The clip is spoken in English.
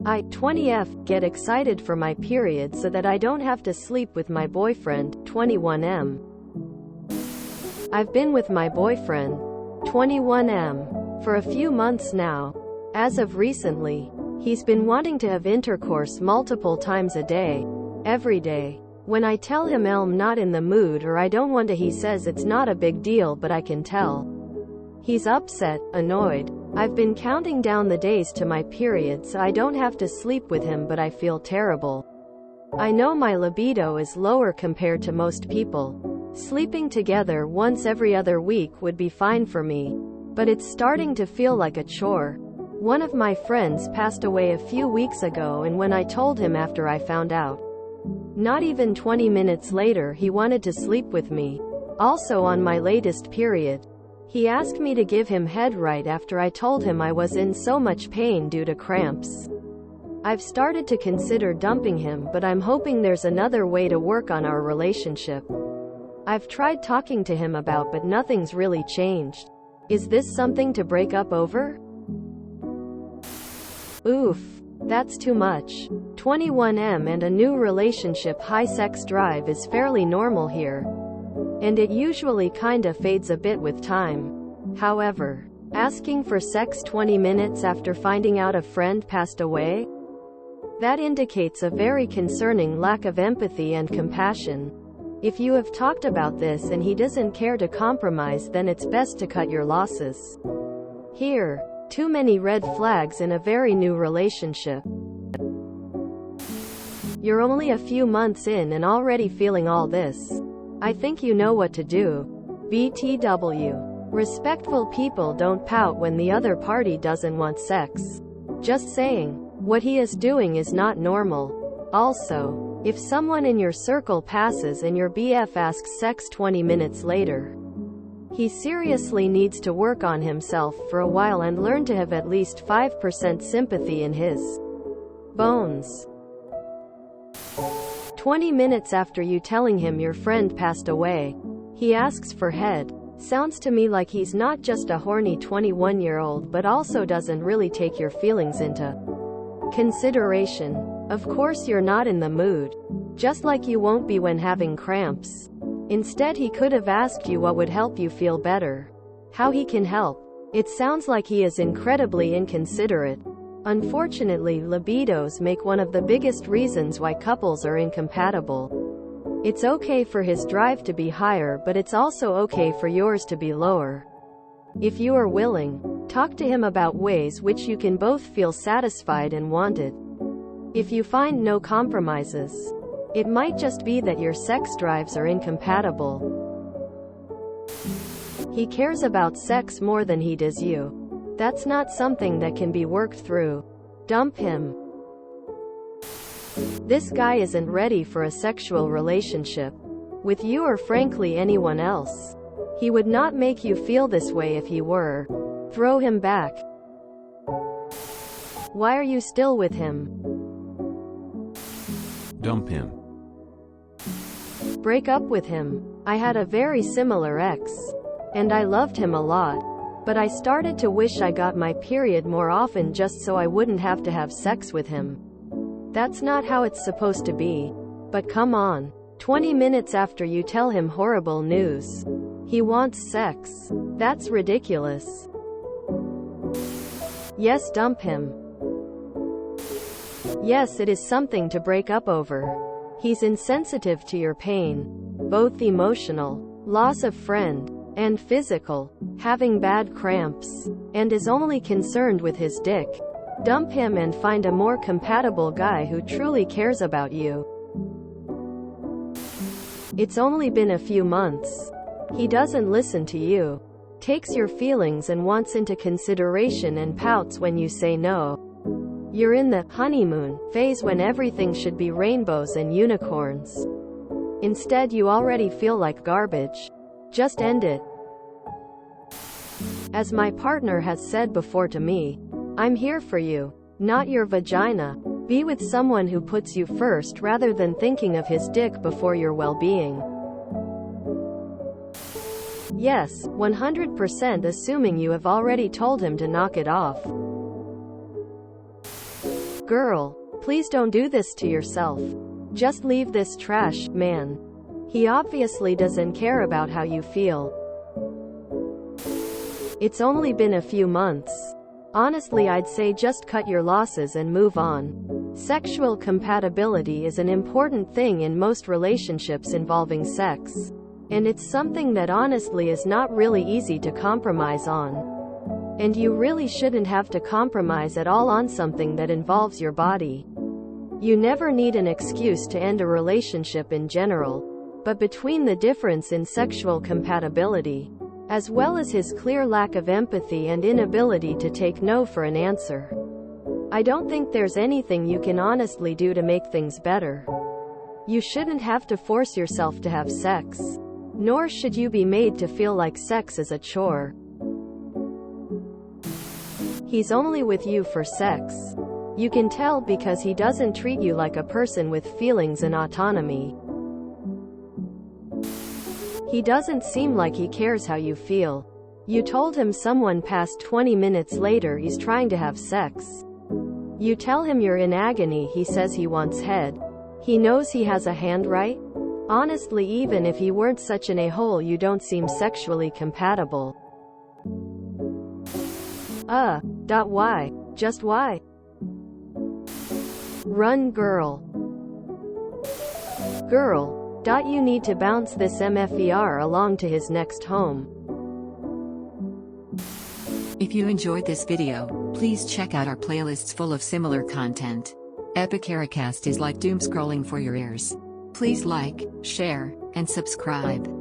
I, 20F, get excited for my period so that I don't have to sleep with my boyfriend, 21M. I've been with my boyfriend, 21M, for a few months now. As of recently, he's been wanting to have intercourse multiple times a day, every day. When I tell him I'm not in the mood or I don't want to, he says it's not a big deal, but I can tell he's upset, annoyed. I've been counting down the days to my period so I don't have to sleep with him, but I feel terrible. I know my libido is lower compared to most people. Sleeping together once every other week would be fine for me, but it's starting to feel like a chore. One of my friends passed away a few weeks ago, and when I told him after I found out, not even 20 minutes later he wanted to sleep with me. Also on my latest period, he asked me to give him head right after I told him I was in so much pain due to cramps. I've started to consider dumping him, but I'm hoping there's another way to work on our relationship. I've tried talking to him about, but nothing's really changed. Is this something to break up over? Oof. That's too much. 21M and a new relationship. High sex drive is fairly normal here, and it usually kinda fades a bit with time. However, asking for sex 20 minutes after finding out a friend passed away? That indicates a very concerning lack of empathy and compassion. If you have talked about this and he doesn't care to compromise, then it's best to cut your losses. Here, too many red flags in a very new relationship. You're only a few months in and already feeling all this. I think you know what to do. BTW. Respectful people don't pout when the other party doesn't want sex. Just saying. What he is doing is not normal. Also, if someone in your circle passes and your BF asks sex 20 minutes later, he seriously needs to work on himself for a while and learn to have at least 5% sympathy in his bones. 20 minutes after you telling him your friend passed away, he asks for head. Sounds to me like he's not just a horny 21-year-old but also doesn't really take your feelings into consideration. Of course you're not in the mood, just like you won't be when having cramps. Instead, he could have asked you what would help you feel better. How he can help. It sounds like he is incredibly inconsiderate. Unfortunately, libidos make one of the biggest reasons why couples are incompatible. It's okay for his drive to be higher, but it's also okay for yours to be lower. If you are willing, talk to him about ways which you can both feel satisfied and wanted. If you find no compromises, it might just be that your sex drives are incompatible. He cares about sex more than he does you. That's not something that can be worked through. Dump him. This guy isn't ready for a sexual relationship with you or frankly anyone else. He would not make you feel this way if he were. Throw him back. Why are you still with him? Dump him. Break up with him. I had a very similar ex, and I loved him a lot, but I started to wish I got my period more often just so I wouldn't have to have sex with him. That's not how it's supposed to be. But come on. 20 minutes after you tell him horrible news, he wants sex. That's ridiculous. Yes, dump him. Yes, it is something to break up over. He's insensitive to your pain, both emotional, loss of friend, and physical, having bad cramps, and is only concerned with his dick. Dump him and find a more compatible guy who truly cares about you. It's only been a few months. He doesn't listen to you, takes your feelings and wants into consideration and pouts when you say no. You're in the honeymoon phase when everything should be rainbows and unicorns. Instead, you already feel like garbage. Just end it. As my partner has said before to me, I'm here for you, not your vagina. Be with someone who puts you first rather than thinking of his dick before your well-being. Yes, 100% assuming you have already told him to knock it off. Girl, please don't do this to yourself. Just leave this trash, man. He obviously doesn't care about how you feel. It's only been a few months. Honestly, I'd say just cut your losses and move on. Sexual compatibility is an important thing in most relationships involving sex. And it's something that honestly is not really easy to compromise on. And you really shouldn't have to compromise at all on something that involves your body. You never need an excuse to end a relationship in general. But between the difference in sexual compatibility, as well as his clear lack of empathy and inability to take no for an answer, I don't think there's anything you can honestly do to make things better. You shouldn't have to force yourself to have sex. Nor should you be made to feel like sex is a chore. He's only with you for sex. You can tell because he doesn't treat you like a person with feelings and autonomy. He doesn't seem like he cares how you feel. You told him someone passed 20 minutes later he's trying to have sex. You tell him you're in agony, he says he wants head. He knows he has a hand, right? Honestly, even if he weren't such an a-hole, you don't seem sexually compatible. Why? Just why? Run, girl. Girl. You need to bounce this MFER along to his next home. If you enjoyed this video, please check out our playlists full of similar content. Epic Ericast is like doom scrolling for your ears. Please like, share, and subscribe.